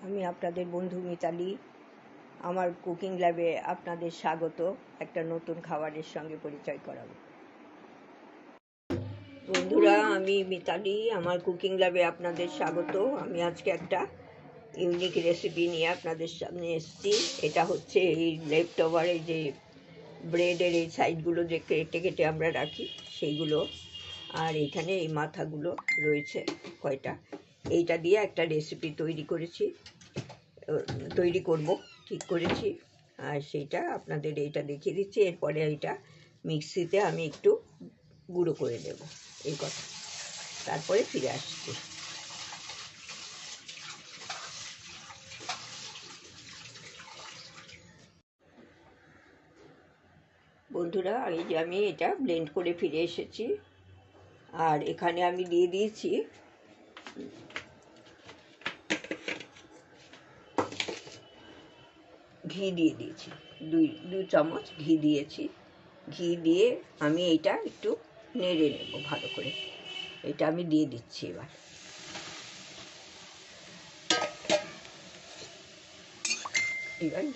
আমি আপনাদের বন্ধু মিতালি। আমার কুকিং ল্যাবে আপনাদের স্বাগত। একটা নতুন খাবারের সঙ্গে পরিচয় করাবো। বন্ধুরা, আমি মিতালি, আমার কুকিং ল্যাবে আপনাদের স্বাগত। আমি আজকে একটা ইউনিক রেসিপি নিয়ে আপনাদের সামনে এসেছি। এটা হচ্ছে এই লেফট ওভার, এই যে ব্রেডের এই সাইডগুলো যে কেটে কেটে আমরা রাখি সেইগুলো, আর এইখানে এই মাথাগুলো রয়েছে কয়টা, এইটা দিয়ে একটা রেসিপি তৈরি করব ঠিক করেছি। আর সেইটা আপনাদের এইটা দেখিয়ে দিচ্ছি। এরপরে এইটা মিক্সিতে আমি একটু গুঁড়ো করে দেব, এই কথা। তারপরে ফিরে আসছি। বন্ধুরা, এই যে আমি এটা ব্লেন্ড করে ফিরে এসেছি। আর এখানে আমি দিয়ে দিয়েছি ঘি, দিয়ে দিয়েছি দুই চামচ ঘি দিয়েছি। ঘি দিয়ে আমি এইটা একটু নেড়ে নেব ভালো করে। এটা আমি দিয়ে দিচ্ছি এবার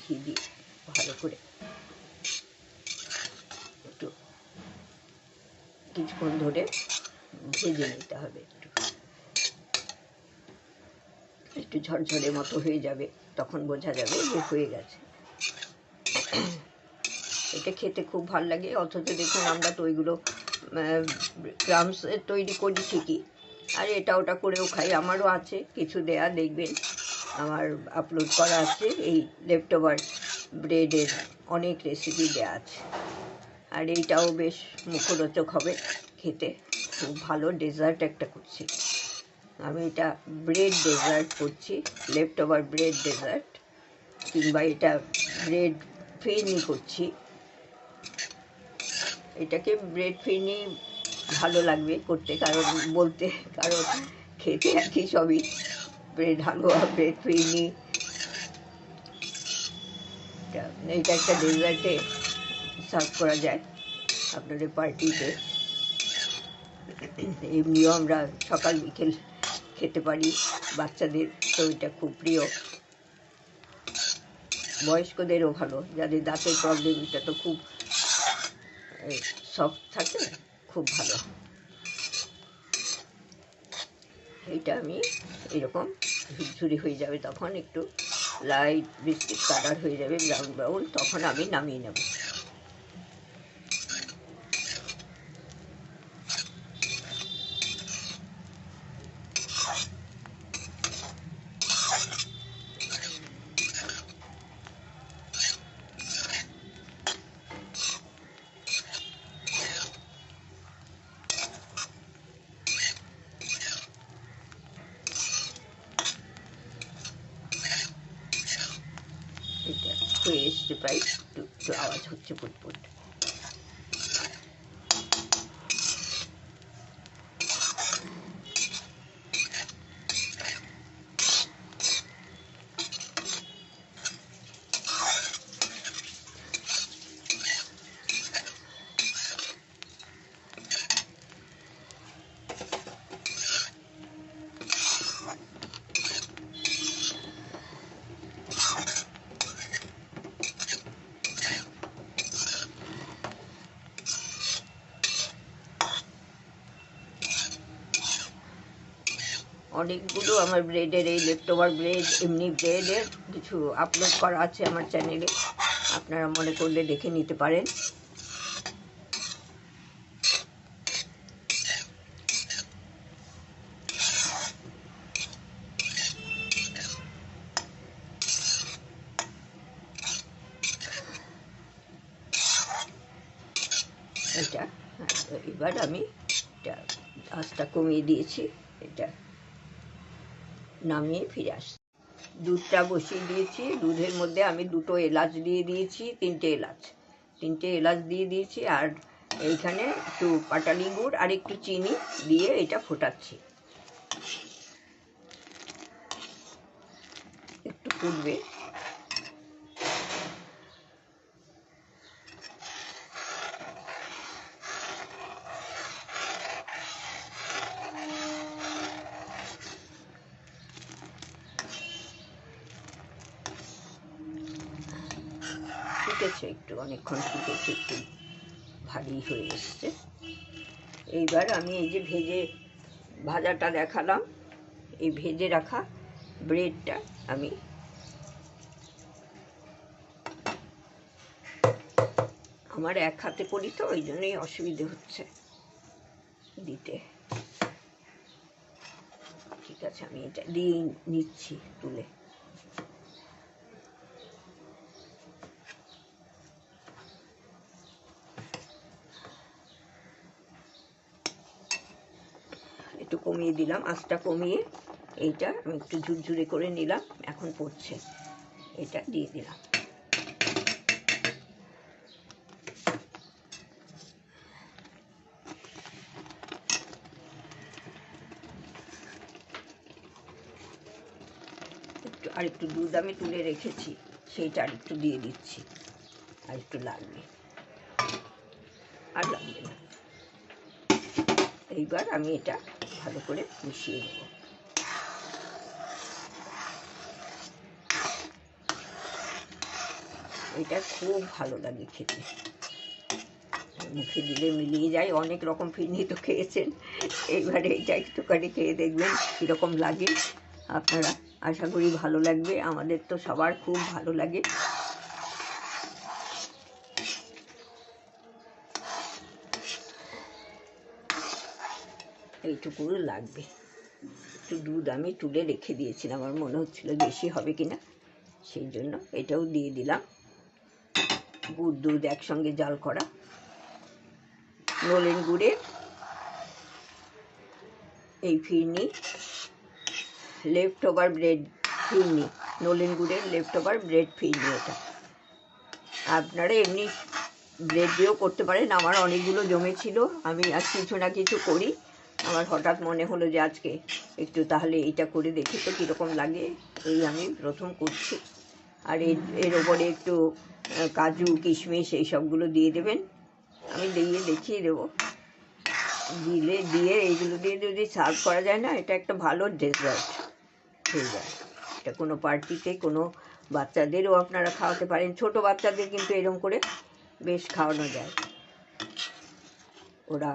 ঘি দিয়ে ভালো করে একটু কিছুক্ষণ ধরে ভেজে নিতে হবে। একটু ঝরঝরে মতো হয়ে যাবে, তখন বোঝা যাবে যে হয়ে গেছে। এটা খেতে খুব ভালো লাগে। অথচ দেখুন, আমরা তো ওইগুলো ক্রামসের তৈরি করি ঠিকই, আর এটা ওটা করেও খাই। আমারও আছে কিছু দেয়া, দেখবেন আমার আপলোড করা আছে। এই লেফট ওভার ব্রেডের অনেক রেসিপি দেওয়া আছে। আর এইটাও বেশ মুখরোচক হবে খেতে, খুব ভালো ডেজার্ট একটা করছি আমি। এটা ব্রেড ডেজার্ট করছি, লেফট ওভার ব্রেড ডেজার্ট, কিংবা এটা ব্রেড ফিরনি করছি। এটাকে ব্রেড ফিরনি ভালো লাগবে করতে, কারণ খেতে একই সবই। ব্রেড হালুয়া, ব্রেড ফিরনি, এইটা একটা ডেজার্টে সার্ভ করা যায় আপনাদের পার্টিতে। এমনিও আমরা সকাল বিকেল খেতে পারি, বাচ্চাদের তো এটা খুব প্রিয়, বয়স্কদেরও ভালো। যাদের দাঁতের প্রবলেম, এটা তো খুব সফট থাকে, খুব ভালো। এইটা আমি এরকম ঝুরঝুরি হয়ে যাবে, তখন একটু লাইট বিস্কিট কালার হয়ে যাবে, ব্রাউন ব্রাউন, তখন আমি নামিয়ে নেব। এটা হয়ে এসছে প্রায়, একটু আওয়াজ হচ্ছে পুটপুট। অনেকগুলো আমার ব্রেডের, এই লেফট ওভার ব্রেড, এমনি ব্রেডের কিছু আপলোড করা আছে আমার চ্যানেলে, আপনারা মনে করলে দেখে নিতে পারেন। এটা এবার আমি এটা আঁচটা কমিয়ে দিয়েছি, এটা নামিয়ে ফিরে আসছি। দুধটা বসিয়ে দিয়েছি, দুধের মধ্যে আমি দুটো এলাচ দিয়ে দিয়েছি, তিনটে এলাচ দিয়ে দিয়েছি। আর এইখানে একটু পাটালি গুড় আর একটু চিনি দিয়ে এটা ফোটাচ্ছি, একটু ফুটবে। ফুটেছে, একটু অনেকক্ষণ ফুটেছে, একটু ভারী হয়ে এসছে। এইবার আমি এই যে ভাজাটা দেখালাম, এই ভেজে রাখা ব্রেডটা আমি আমার এক হাতে করি তো ওই জন্যই অসুবিধে হচ্ছে দিতে। ঠিক আছে, আমি এটা দিয়ে নিচ্ছি তুলে। একটু কমিয়ে দিলাম, আঁচটা কমিয়ে এইটা আমি একটু ঝুরঝুরে করে নিলাম। এখন পড়ছে, এটা দিয়ে দিলাম। আর একটু দুধ আমি তুলে রেখেছি, সেইটা আর একটু দিয়ে দিচ্ছি। আর একটু লাগবে, আর লাগবে না। এইবার আমি এটা ভালো করে মিশিয়ে নেব। এটা খুব ভালো লাগে খেতে, মুখে দিলে মিলিয়ে যায়। অনেক রকম ফিরনি তো খেয়েছেন, এইবারে এটা একটুখানি খেয়ে দেখবেন কীরকম লাগে আপনারা। আশা করি ভালো লাগবে, আমাদের তো সবার খুব ভালো লাগে। এইটুকু লাগবে। একটু দুধ আমি তুলে রেখে দিয়েছিলাম, আমার মনে হচ্ছিল বেশি হবে কিনা, সেই জন্য এটাও দিয়ে দিলাম। গুড় দুধ একসঙ্গে জাল করা নলেন গুড়ের এই ফিরনি, লেফট ওভার ব্রেড ফিরনি, নলেন গুড়ের লেফট ওভার ব্রেড ফিরনি। এটা আপনারা এমনি ব্রেড দিয়েও করতে পারেন। আমার অনেকগুলো জমেছিল, আমি আজ কিছু না কিছু করি। আমার হঠাৎ মনে হলো যে আজকে একটু তাহলে এইটা করে দেখি তো কীরকম লাগে। এই আমি প্রথম করছি। আর এর ওপরে একটু কাজু কিশমিশ এই সবগুলো দিয়ে দেবেন। আমি দেখিয়ে দেবো। দিয়ে এইগুলো দিয়ে যদি সার্ভ করা যায় না, এটা একটা ভালো ডেজার্ট হয়ে যায়। এটা কোনো পার্টিতে, কোনো বাচ্চাদেরও আপনারা খাওয়াতে পারেন। ছোট বাচ্চাদের কিন্তু এরকম করে বেশ খাওয়ানো যায়। ওরা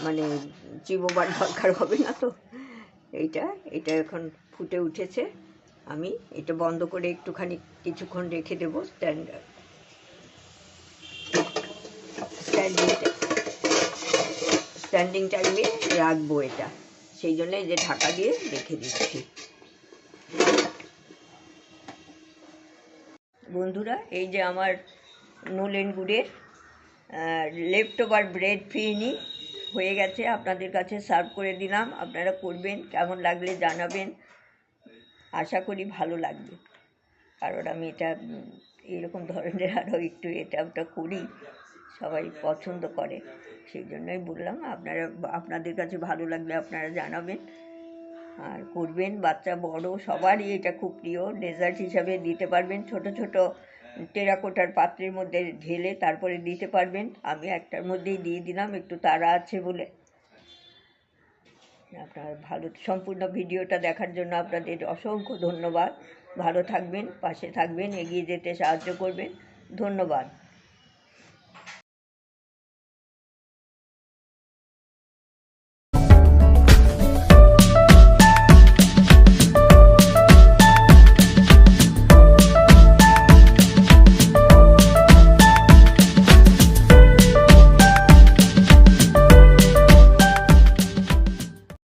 মানে চিবোবার দরকার হবে না তো। এটা এখন ফুটে উঠেছে। আমি এটা বন্ধ করে একটুখানি কিছুক্ষণ রেখে দেবো। স্ট্যান্ডিং টাইমে রাখবো এটা, সেই জন্য এই যে ঢাকা দিয়ে রেখে দিচ্ছি। বন্ধুরা, এই যে আমার নলেন গুড়ের লেফট ওভার ব্রেড ফিরনি হয়ে গেছে, আপনাদের কাছে সার্ভ করে দিলাম। আপনারা করবেন, কেমন লাগলে জানাবেন। আশা করি ভালো লাগবে, কারণ আমি এটা এরকম ধরনের আরও একটু এটা ওটা করি, সবাই পছন্দ করে। সেই জন্যই বললাম, আপনাদের কাছে ভালো লাগলে আপনারা জানাবেন আর করবেন। বাচ্চা বড় সবারই এটা খুব প্রিয়। ডেজার্ট হিসাবে দিতে পারবেন, ছোট ছোট টেরাকোটার পাত্রের মধ্যে ঢেলে তারপরে দিতে পারবেন। আমি একটার মধ্যেই দিয়ে দিলাম, একটু তাড়া আছে বলে। আপনার সম্পূর্ণ ভিডিওটা দেখার জন্য আপনাদের অসংখ্য ধন্যবাদ। ভালো থাকবেন, পাশে থাকবেন, এগিয়ে যেতে সাহায্য করবেন। ধন্যবাদ।